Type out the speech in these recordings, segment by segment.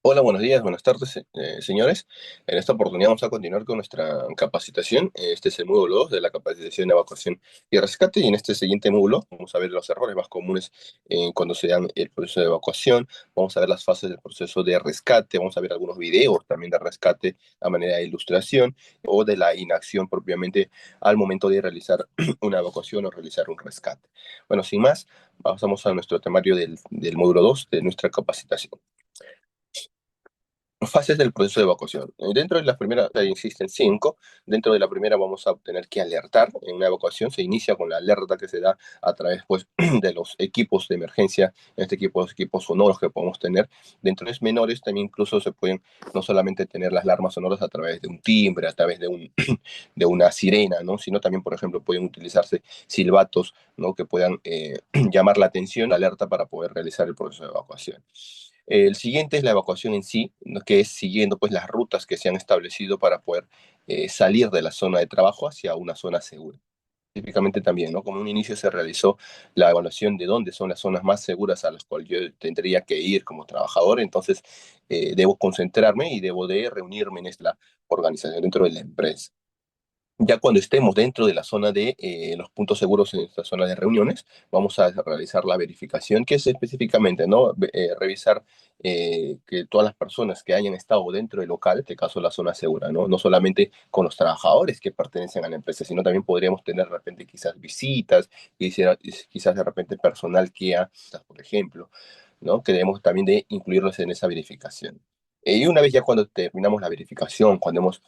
Hola, buenos días, buenas tardes, señores. En esta oportunidad vamos a continuar con nuestra capacitación. Este es el módulo 2 de la capacitación de evacuación y rescate. Y en este siguiente módulo vamos a ver los errores más comunes cuando se dan el proceso de evacuación. Vamos a ver las fases del proceso de rescate. Vamos a ver algunos videos también de rescate a manera de ilustración o de la inacción propiamente al momento de realizar una evacuación o realizar un rescate. Bueno, sin más, pasamos a nuestro temario del módulo 2 de nuestra capacitación. Fases del proceso de evacuación. Dentro de la primera existen cinco. Dentro de la primera vamos a tener que alertar. En una evacuación se inicia con la alerta que se da a través pues, de los equipos de emergencia, en este equipo, los equipos sonoros que podemos tener. Dentro de los menores también incluso se pueden no solamente tener las alarmas sonoras a través de un timbre, a través de, de una sirena, ¿no? Sino también, por ejemplo, pueden utilizarse silbatos, ¿no? Que puedan llamar la atención, la alerta para poder realizar el proceso de evacuación. El siguiente es la evacuación en sí, ¿no? Que es siguiendo pues, las rutas que se han establecido para poder salir de la zona de trabajo hacia una zona segura. Típicamente también, ¿no? Como un inicio se realizó la evaluación de dónde son las zonas más seguras a las cuales yo tendría que ir como trabajador, entonces debo concentrarme y debo de reunirme en esta organización dentro de la empresa. Ya cuando estemos dentro de la zona de los puntos seguros en esta zona de reuniones, vamos a realizar la verificación, que es específicamente, ¿no? Revisar que todas las personas que hayan estado dentro del local, en este caso la zona segura, ¿no? No solamente con los trabajadores que pertenecen a la empresa, sino también podríamos tener de repente quizás visitas, quizás de repente personal que ha, por ejemplo, ¿no? Que debemos también de incluirlos en esa verificación. Y una vez ya cuando terminamos la verificación, cuando hemos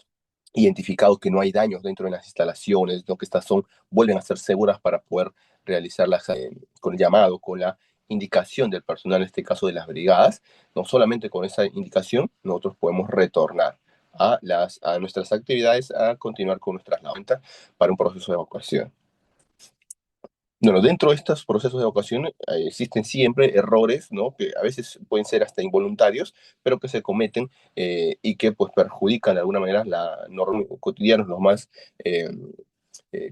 identificado que no hay daños dentro de las instalaciones, ¿no? Que estas son, vuelven a ser seguras para poder realizarlas con el llamado, con la indicación del personal, en este caso de las brigadas. No solamente con esa indicación, nosotros podemos retornar a nuestras actividades, a continuar con nuestras labores para un proceso de evacuación. Bueno, dentro de estos procesos de evacuación existen siempre errores, ¿no? Que a veces pueden ser hasta involuntarios, pero que se cometen y que pues perjudican de alguna manera la norma cotidiana, los más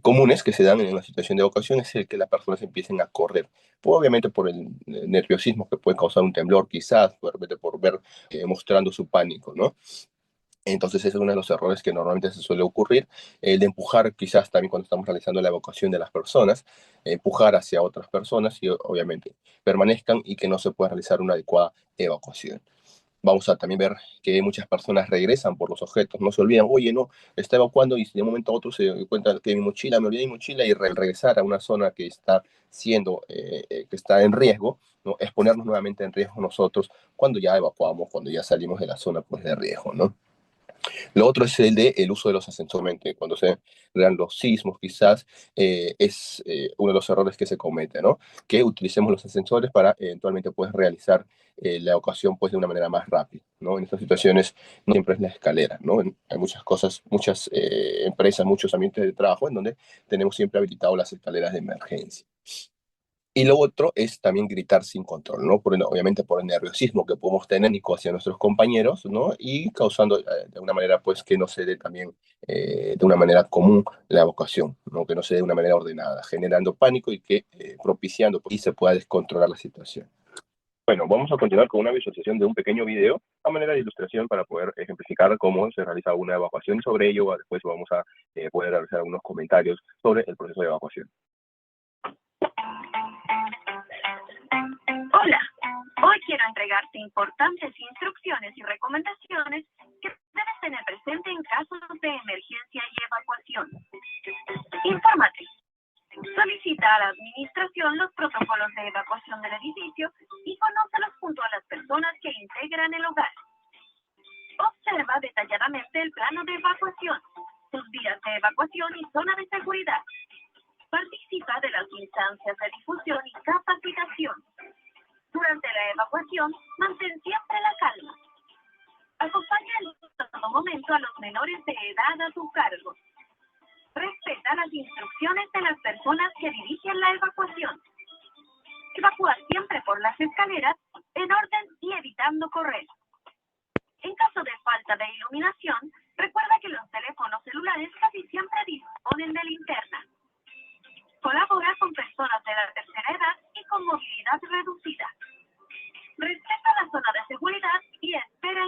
comunes que se dan en una situación de evacuación es el que las personas empiecen a correr. Pues, obviamente por el nerviosismo que puede causar un temblor, quizás, de repente por ver mostrando su pánico, ¿no? Entonces, ese es uno de los errores que normalmente se suele ocurrir, el de empujar, quizás también cuando estamos realizando la evacuación de las personas, empujar hacia otras personas y obviamente permanezcan y que no se pueda realizar una adecuada evacuación. Vamos a también ver que muchas personas regresan por los objetos, no se olvidan, oye, no, está evacuando y de un momento a otro se cuenta que mi mochila, me olvidé mi mochila y regresar a una zona que está siendo, que está en riesgo, ¿no? Exponernos nuevamente en riesgo nosotros cuando ya evacuamos, cuando ya salimos de la zona pues, de riesgo, ¿no? Lo otro es el de el uso de los ascensores. Cuando se dan los sismos, quizás es uno de los errores que se comete, ¿no? Que utilicemos los ascensores para eventualmente pues, realizar la evacuación pues, de una manera más rápida, ¿no? En estas situaciones no siempre es la escalera, ¿no? Hay muchas cosas, muchas empresas, muchos ambientes de trabajo en donde tenemos siempre habilitado las escaleras de emergencia. Y lo otro es también gritar sin control, ¿no? Obviamente por el nerviosismo que podemos tener hacia nuestros compañeros, ¿no? Y causando de una manera, pues, que no se dé también de una manera común la evacuación, ¿no? Que no se dé de una manera ordenada, generando pánico y que propiciando pues, y se pueda descontrolar la situación. Bueno, vamos a continuar con una visualización de un pequeño video a manera de ilustración para poder ejemplificar cómo se realiza una evacuación y sobre ello después vamos a poder realizar algunos comentarios sobre el proceso de evacuación. Hola, hoy quiero entregarte importantes instrucciones y recomendaciones que debes tener presente en casos de emergencia y evacuación. Infórmate. Solicita a la administración los protocolos de evacuación del edificio y conócelos junto a las personas que integran el hogar. Observa detalladamente el plano de evacuación, sus vías de evacuación y zona de seguridad. Participa de las instancias de difusión y capacitación. Durante la evacuación, mantén siempre la calma. Acompaña en todo momento a los menores de edad a tu cargo. Respeta las instrucciones de las personas que dirigen la evacuación. Evacúa siempre por las escaleras, en orden y evitando correr. En caso de falta de iluminación, recuerda que los teléfonos celulares casi siempre disponen de linterna. Colabora con personas de la tercera edad y con movilidad reducida. Respeta la zona de seguridad y espera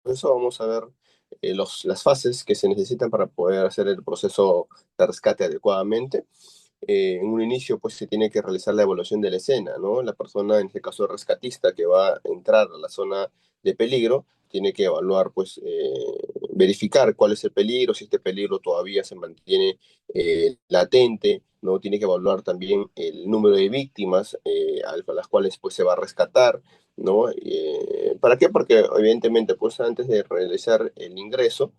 proceso vamos a ver las fases que se necesitan para poder hacer el proceso de rescate adecuadamente. En un inicio, pues se tiene que realizar la evaluación de la escena, ¿no? La persona, en este caso el rescatista, que va a entrar a la zona de peligro, tiene que evaluar, pues, verificar cuál es el peligro, si este peligro todavía se mantiene latente, ¿no? Tiene que evaluar también el número de víctimas a las cuales, pues, se va a rescatar, ¿no? ¿Para qué? Porque, evidentemente, pues, antes de realizar el ingreso,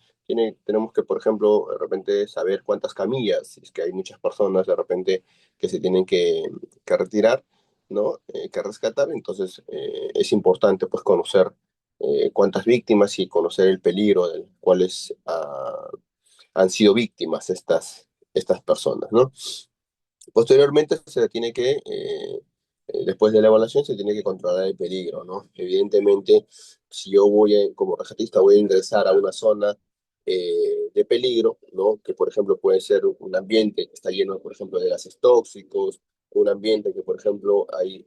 tenemos que, por ejemplo, de repente saber cuántas camillas, si es que hay muchas personas de repente que se tienen que retirar, ¿no? Que rescatar, entonces es importante pues conocer cuántas víctimas y conocer el peligro del cuales han sido víctimas estas personas, ¿no? Posteriormente se tiene después de la evaluación, se tiene que controlar el peligro, ¿no? Evidentemente, si yo como rescatista, voy a ingresar a una zona de peligro, ¿no? Que, por ejemplo, puede ser un ambiente que está lleno, por ejemplo, de gases tóxicos, un ambiente que, por ejemplo, hay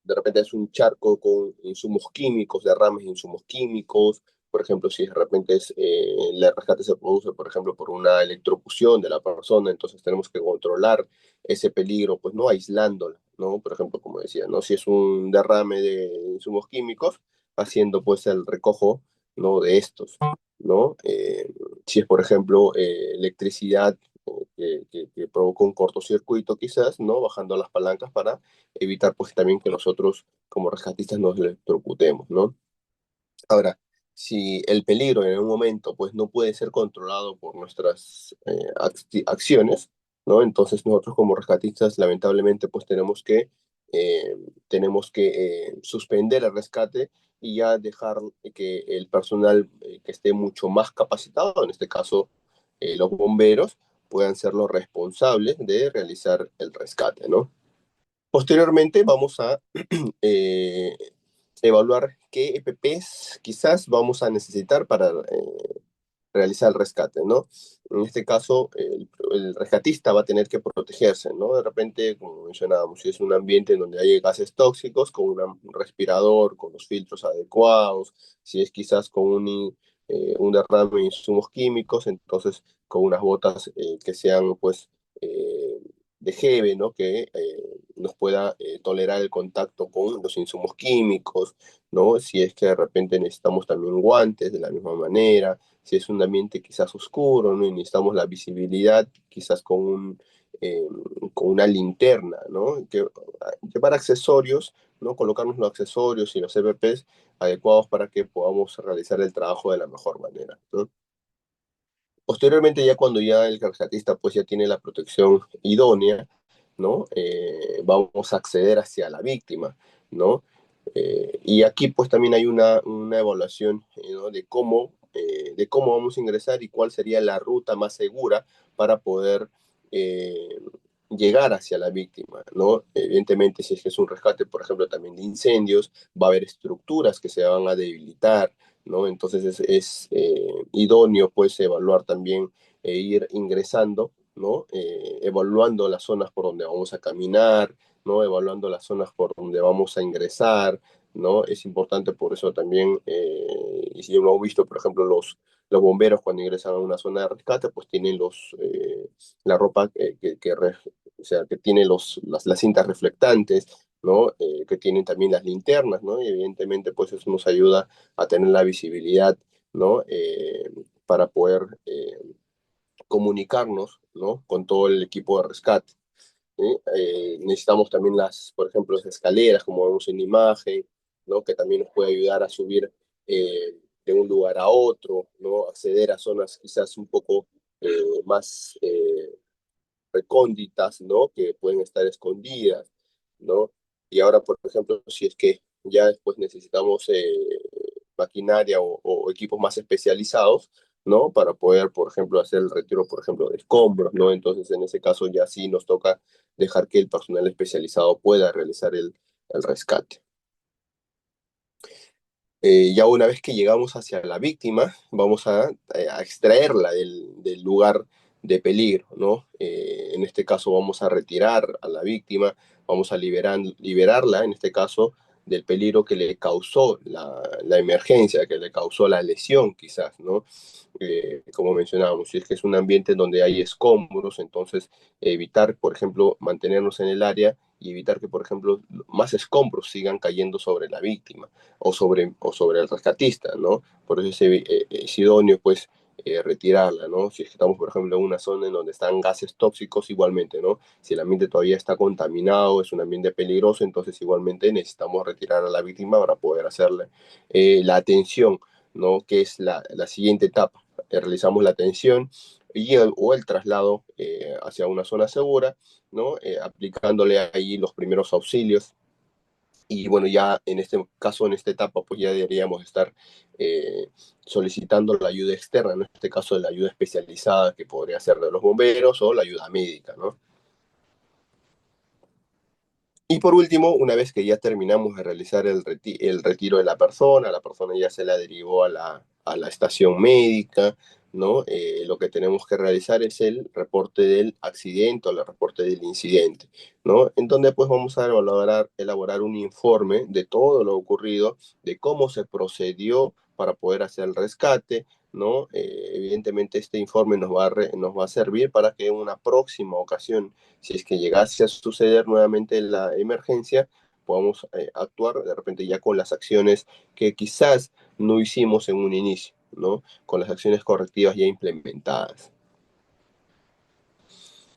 de repente es un charco con insumos químicos, derrames de insumos químicos, por ejemplo, si de repente el rescate se produce, por ejemplo, por una electrocución de la persona, entonces tenemos que controlar ese peligro, pues no aislándola, ¿no? Por ejemplo, como decía, ¿no? Si es un derrame de insumos químicos, haciendo pues el recojo, ¿no? De estos, ¿no? Si es, por ejemplo, electricidad que provoca un cortocircuito quizás, ¿no? Bajando las palancas para evitar pues también que nosotros como rescatistas nos electrocutemos, ¿no? Ahora, si el peligro en un momento pues no puede ser controlado por nuestras acciones, ¿no? Entonces nosotros como rescatistas lamentablemente pues tenemos que suspender el rescate y ya dejar que el personal que esté mucho más capacitado, en este caso los bomberos, puedan ser los responsables de realizar el rescate, ¿no? Posteriormente vamos a eh, evaluar qué EPPs quizás vamos a necesitar para realizar el rescate, ¿no? En este caso, el rescatista va a tener que protegerse, ¿no? De repente, como mencionábamos, si es un ambiente en donde hay gases tóxicos, con un respirador, con los filtros adecuados, si es quizás con un derrame de insumos químicos, entonces con unas botas que sean, pues, de Gebe, ¿no? Que nos pueda tolerar el contacto con los insumos químicos, ¿no? Si es que de repente necesitamos también guantes de la misma manera, si es un ambiente quizás oscuro, ¿no? Y necesitamos la visibilidad, quizás eh, con una linterna, ¿no? Llevar accesorios, ¿no? Colocarnos los accesorios y los EPPs adecuados para que podamos realizar el trabajo de la mejor manera, ¿no? Posteriormente, ya cuando ya el rescatista pues ya tiene la protección idónea, ¿no? Vamos a acceder hacia la víctima, ¿no? Y aquí pues también hay una evaluación, ¿no? De cómo vamos a ingresar y cuál sería la ruta más segura para poder eh, llegar hacia la víctima, ¿no? Evidentemente, si es que es un rescate, por ejemplo, también de incendios, va a haber estructuras que se van a debilitar, ¿no? Entonces es idóneo pues evaluar también ir ingresando, ¿no? Evaluando las zonas por donde vamos a caminar, ¿no? Evaluando las zonas por donde vamos a ingresar, ¿no? Es importante por eso también, y si hemos visto, por ejemplo, los bomberos cuando ingresan a una zona de rescate, pues tienen la ropa o sea, que tiene las cintas reflectantes, ¿no? Que tienen también las linternas, ¿no? Y evidentemente, pues eso nos ayuda a tener la visibilidad, ¿no? Para poder comunicarnos, ¿no? Con todo el equipo de rescate. ¿Sí? Necesitamos también por ejemplo, las escaleras, como vemos en la imagen, ¿no? Que también nos puede ayudar a subir de un lugar a otro, ¿no? Acceder a zonas quizás un poco más recónditas, ¿no? Que pueden estar escondidas, ¿no? Y ahora, por ejemplo, si es que ya después necesitamos maquinaria o equipos más especializados, ¿no? Para poder, por ejemplo, hacer el retiro, por ejemplo, de escombros, ¿no? Entonces, en ese caso ya sí nos toca dejar que el personal especializado pueda realizar el rescate. Ya una vez que llegamos hacia la víctima, vamos a extraerla del lugar de peligro, ¿no? En este caso vamos a retirar a la víctima, vamos a liberarla, en este caso, del peligro que le causó la emergencia, que le causó la lesión quizás, ¿no? Como mencionábamos, si es que es un ambiente donde hay escombros, entonces evitar, por ejemplo, mantenernos en el área y evitar que, por ejemplo, más escombros sigan cayendo sobre la víctima o sobre el rescatista, ¿no? Por eso es idóneo, pues, retirarla, ¿no? Si estamos, por ejemplo, en una zona en donde están gases tóxicos, igualmente, ¿no? Si el ambiente todavía está contaminado, es un ambiente peligroso, entonces igualmente necesitamos retirar a la víctima para poder hacerle la atención, ¿no? Que es la siguiente etapa. Realizamos la atención o el traslado hacia una zona segura, ¿no? Aplicándole ahí los primeros auxilios. Y bueno, ya en este caso, en esta etapa, pues ya deberíamos estar eh, solicitando la ayuda externa, en este caso la ayuda especializada que podría ser de los bomberos o la ayuda médica, ¿no? Y por último, una vez que ya terminamos de realizar el retiro de la persona ya se la derivó a la estación médica, ¿no? Lo que tenemos que realizar es el reporte del accidente o el reporte del incidente, ¿no? En donde pues vamos a elaborar un informe de todo lo ocurrido, de cómo se procedió para poder hacer el rescate, ¿no? Evidentemente este informe nos va a servir para que en una próxima ocasión, si es que llegase a suceder nuevamente la emergencia, podamos actuar de repente ya con las acciones que quizás no hicimos en un inicio, ¿no? Con las acciones correctivas ya implementadas.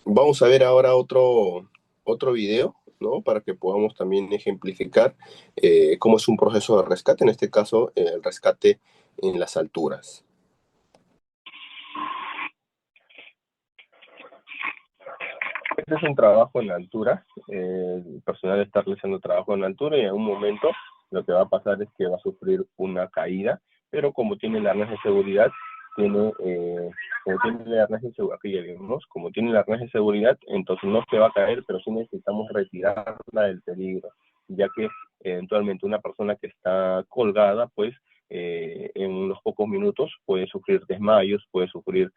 Vamos a ver ahora otro video, ¿no? Para que podamos también ejemplificar cómo es un proceso de rescate, en este caso el rescate en las alturas. Este es un trabajo en altura, el personal está realizando trabajo en altura y en un momento lo que va a pasar es que va a sufrir una caída, pero como tiene el arnés de seguridad, como tiene el arnés de seguridad, aquí ya vimos, como tiene el arnés de seguridad, entonces no se va a caer, pero sí necesitamos retirarla del peligro, ya que eventualmente una persona que está colgada, pues en unos pocos minutos puede sufrir desmayos, puede sufrir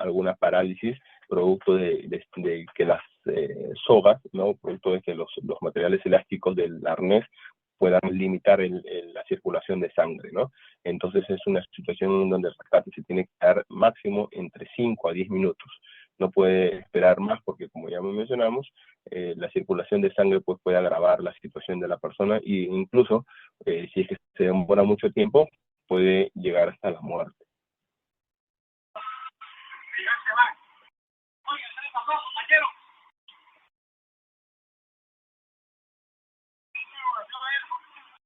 alguna parálisis, producto de que las sogas, ¿no? Producto de que los materiales elásticos del arnés puedan limitar la circulación de sangre, ¿no? Entonces es una situación donde el rescate se tiene que dar máximo entre 5 a 10 minutos. No puede esperar más porque, como ya mencionamos, la circulación de sangre pues, puede agravar la situación de la persona e incluso, si es que se demora mucho tiempo, puede llegar hasta la muerte.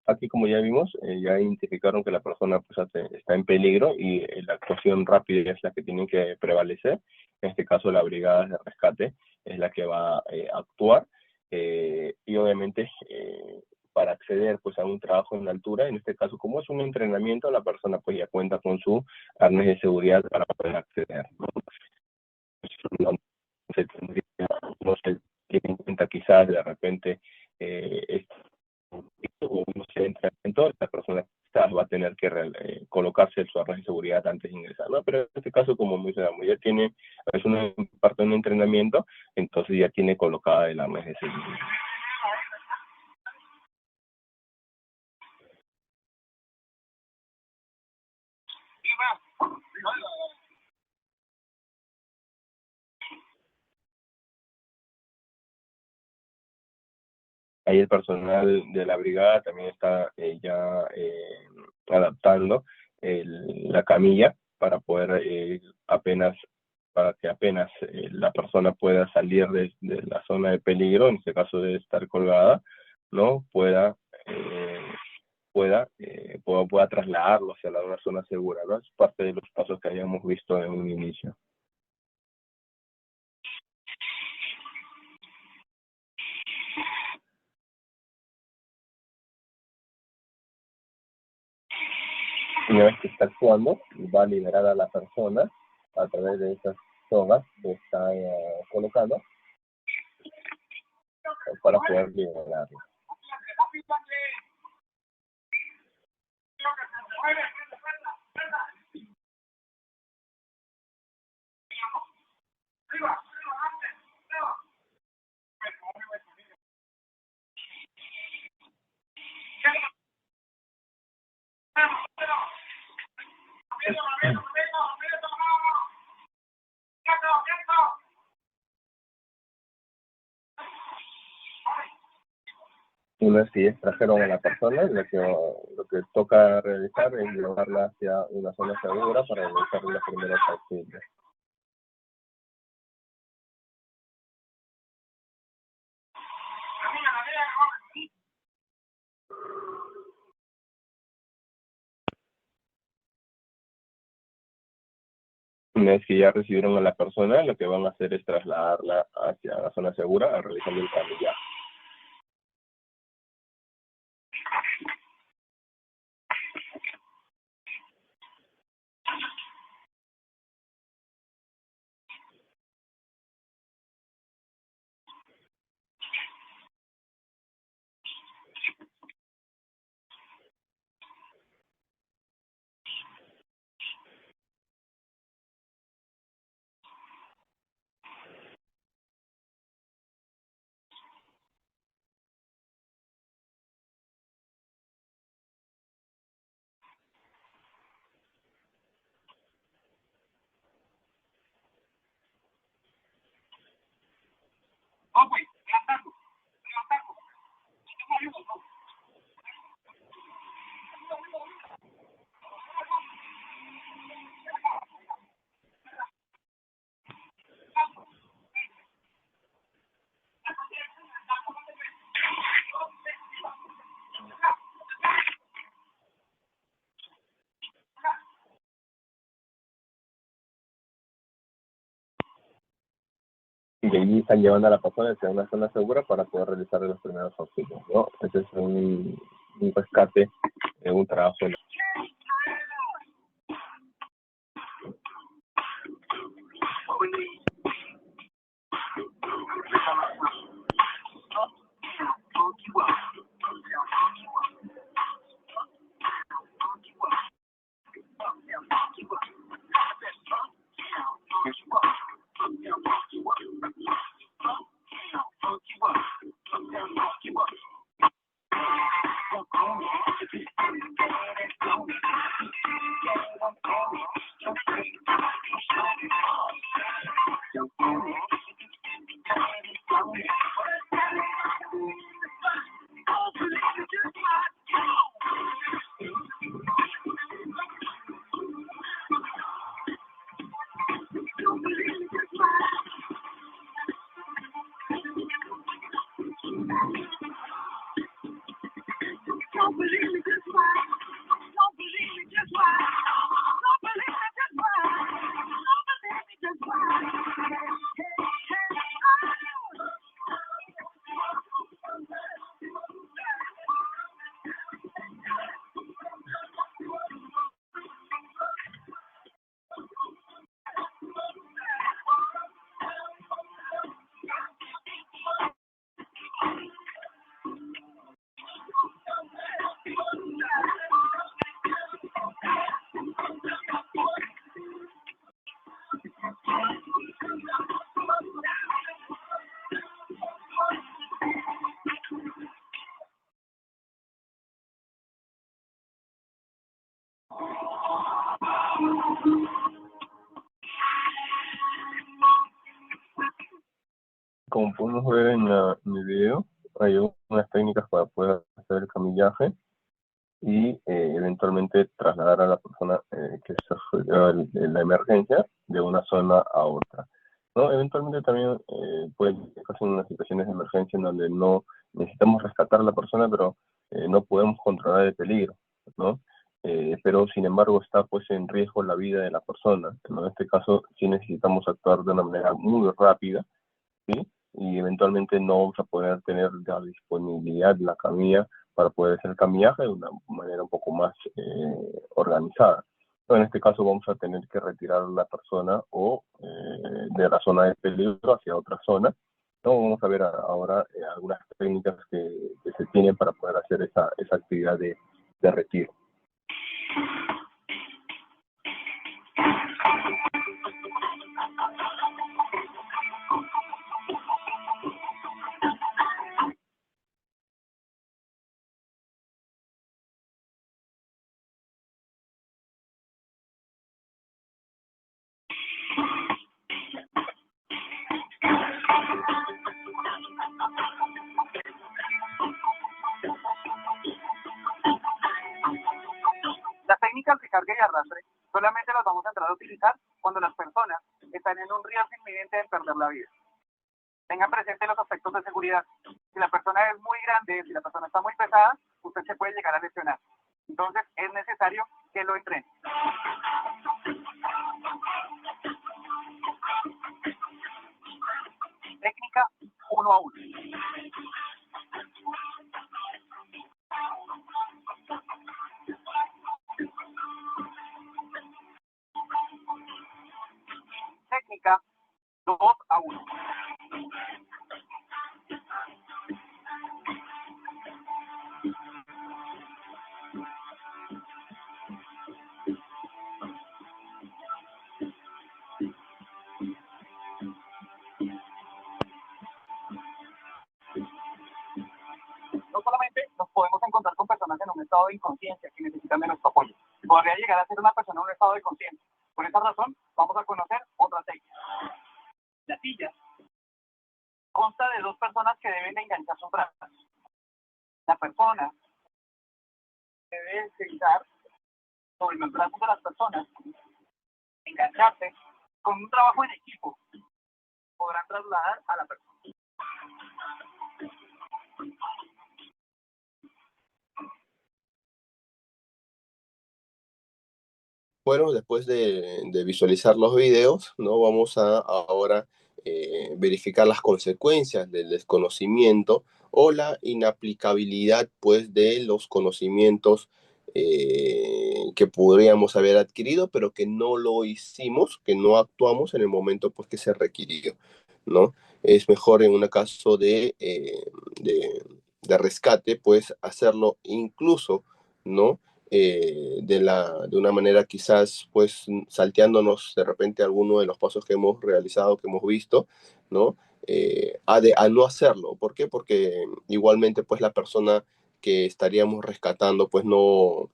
Aquí, como ya vimos, ya identificaron que la persona pues, está en peligro y la actuación rápida es la que tiene que prevalecer. En este caso, la brigada de rescate es la que va a actuar. Y obviamente, para acceder pues, a un trabajo en altura, en este caso, como es un entrenamiento, la persona pues, ya cuenta con su arnés de seguridad para poder acceder, ¿no? No no se tiene en cuenta quizás de repente o no se entra en todo, la persona va a tener que colocarse su arnés de seguridad antes de ingresar, ¿no? Pero en este caso, como mencionamos, ya tiene, es una parte de un entrenamiento, entonces ya tiene colocada el arnés de seguridad. Ahí el personal de la brigada también está ya adaptando la camilla para poder para que apenas la persona pueda salir de la zona de peligro, en este caso de estar colgada, ¿no? Pueda trasladarlo hacia una zona segura, ¿no? Es parte de los pasos que habíamos visto en un inicio. Una vez que está actuando, va a liberar a la persona a través de esas sogas que está colocando para poder liberarla. Una vez que ya extrajeron a la persona, lo que toca realizar es llevarla hacia una zona segura para realizar los primeros auxilios. Una vez que ya recibieron a la persona, lo que van a hacer es trasladarla hacia la zona segura, realizando el camillaje. Y de allí están llevando a la persona hacia una zona segura para poder realizar los primeros auxilios, ¿no? Ese es un rescate, un trabajo. Como podemos ver en mi video, hay unas técnicas para poder hacer el camillaje y eventualmente trasladar a la persona que sufrió la emergencia de una zona a otra, ¿no? Eventualmente también pueden estar en unas situaciones de emergencia en donde no necesitamos rescatar a la persona, pero no podemos controlar el peligro, ¿no? Pero sin embargo está pues en riesgo la vida de la persona, ¿no? En este caso sí necesitamos actuar de una manera muy rápida, ¿sí? Y eventualmente no vamos a poder tener la disponibilidad de la camilla para poder hacer el camillaje de una manera un poco más organizada. En este caso vamos a tener que retirar a la persona o de la zona de peligro hacia otra zona. ¿No? Vamos a ver ahora algunas técnicas que se tienen para poder hacer esa actividad de retiro. utilizar cuando las personas están en un riesgo inminente de perder la vida. Tengan presente los aspectos de seguridad. Si la persona es muy grande, si la persona está muy pesada, usted se puede llegar a lesionar. Entonces es necesario que lo entrene. Técnica 1 a 1. Técnica 2 a 1. No solamente nos podemos encontrar con personas en un estado de inconsciencia que necesitan de nuestro apoyo. Podría llegar a ser una persona en un estado de conciencia. Por esa razón, vamos a conocer otra técnica. La silla consta de dos personas que deben enganchar sus brazos. La persona debe sentar sobre los brazos de las personas, engancharse. Con un trabajo en equipo podrán trasladar a la persona. Bueno, después de visualizar los videos, ¿no? Vamos a ahora verificar las consecuencias del desconocimiento o la inaplicabilidad, pues, de los conocimientos que podríamos haber adquirido, pero que no lo hicimos, que no actuamos en el momento, pues, que se requirió, ¿no? Es mejor en un caso de rescate, pues, hacerlo incluso, ¿no? De una manera quizás pues salteándonos de repente alguno de los pasos que hemos realizado, que hemos visto, ¿no? A no hacerlo. ¿Por qué? Porque igualmente pues la persona que estaríamos rescatando pues no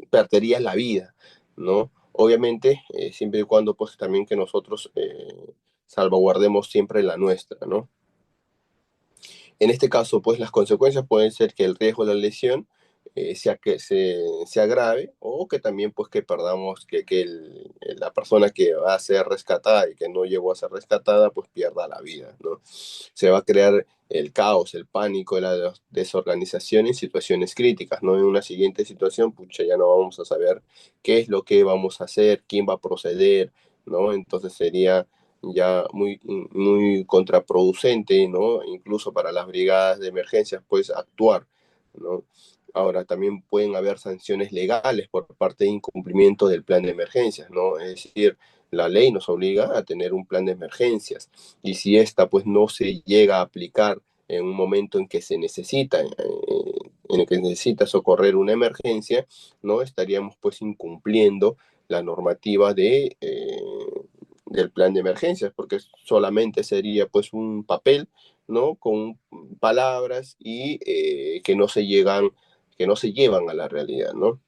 perdería la vida, ¿no? Obviamente, siempre y cuando pues también que nosotros salvaguardemos siempre la nuestra, ¿no? En este caso, pues las consecuencias pueden ser que el riesgo de la lesión sea que se agrave o que también pues que perdamos, la persona que va a ser rescatada y que no llegó a ser rescatada pues pierda la vida, ¿no? Se va a crear el caos, el pánico, la desorganización en situaciones críticas, ¿no? En una siguiente situación, pucha, ya no vamos a saber qué es lo que vamos a hacer, quién va a proceder, ¿no? Entonces sería ya muy contraproducente, ¿no? Incluso para las brigadas de emergencias, pues actuar, ¿no? Ahora, también pueden haber sanciones legales por parte de incumplimiento del plan de emergencias, ¿no? Es decir, la ley nos obliga a tener un plan de emergencias y si esta pues no se llega a aplicar en un momento en que se necesita, en el que se necesita socorrer una emergencia, ¿no? Estaríamos pues incumpliendo la normativa del plan de emergencias, porque solamente sería pues un papel, ¿no? Con palabras y que no se llevan a la realidad, ¿no?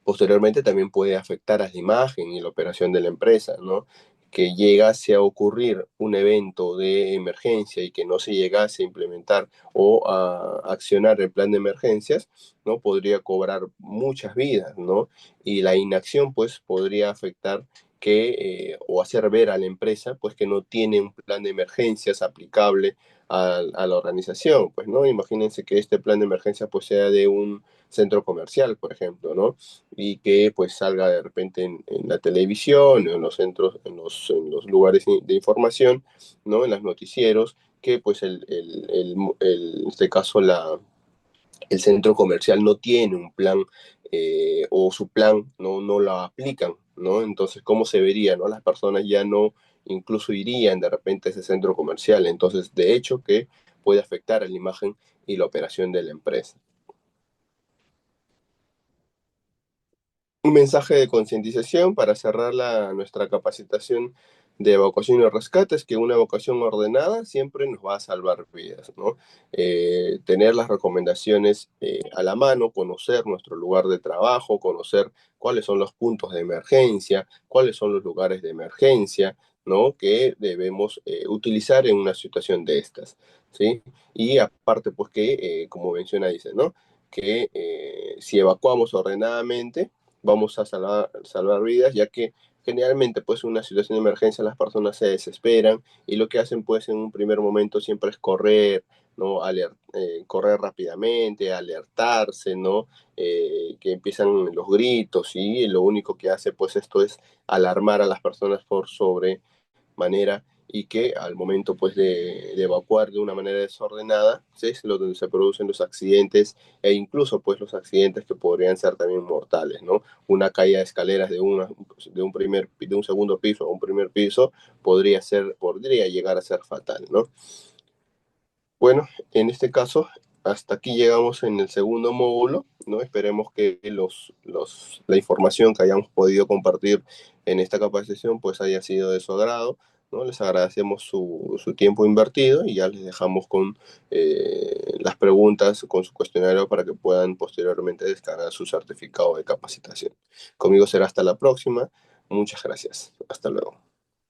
Posteriormente también puede afectar a la imagen y la operación de la empresa, ¿no? Que llegase a ocurrir un evento de emergencia y que no se llegase a implementar o a accionar el plan de emergencias, ¿no? Podría cobrar muchas vidas, ¿no? Y la inacción, pues, podría afectar o hacer ver a la empresa, pues, que no tiene un plan de emergencias aplicable a la organización, pues, ¿no? Imagínense que este plan de emergencia, pues, sea de un centro comercial, por ejemplo, ¿no? Y que pues salga de repente en la televisión, en los centros, en los lugares de información, ¿no? En los noticieros, que pues en este caso el centro comercial no tiene un plan o su plan no lo aplican, ¿no? Entonces, ¿cómo se vería, no? Las personas ya no incluso irían de repente a ese centro comercial, entonces de hecho que puede afectar a la imagen y la operación de la empresa. Un mensaje de concientización para cerrar nuestra capacitación de evacuación y rescate es que una evacuación ordenada siempre nos va a salvar vidas, ¿no? Tener las recomendaciones a la mano, conocer nuestro lugar de trabajo, conocer cuáles son los puntos de emergencia, cuáles son los lugares de emergencia, ¿no? Que debemos utilizar en una situación de estas, ¿sí? Y aparte, pues que, como menciona, dice, ¿no? Que si evacuamos ordenadamente, vamos a salvar vidas, ya que generalmente pues en una situación de emergencia las personas se desesperan y lo que hacen pues en un primer momento siempre es correr, ¿no? Correr rápidamente, alertarse, ¿no? Que empiezan los gritos y lo único que hace pues esto es alarmar a las personas por sobremanera y que al momento pues de evacuar de una manera desordenada es lo donde se producen los accidentes e incluso pues los accidentes que podrían ser también mortales, ¿no? Una caída de escaleras de un segundo piso a un primer piso podría llegar a ser fatal, ¿no? Bueno, en este caso, hasta aquí llegamos en el segundo módulo, ¿no? Esperemos que la información que hayamos podido compartir en esta capacitación pues haya sido de su agrado, ¿no? Les agradecemos su tiempo invertido y ya les dejamos con las preguntas, con su cuestionario para que puedan posteriormente descargar su certificado de capacitación. Conmigo será hasta la próxima. Muchas gracias. Hasta luego.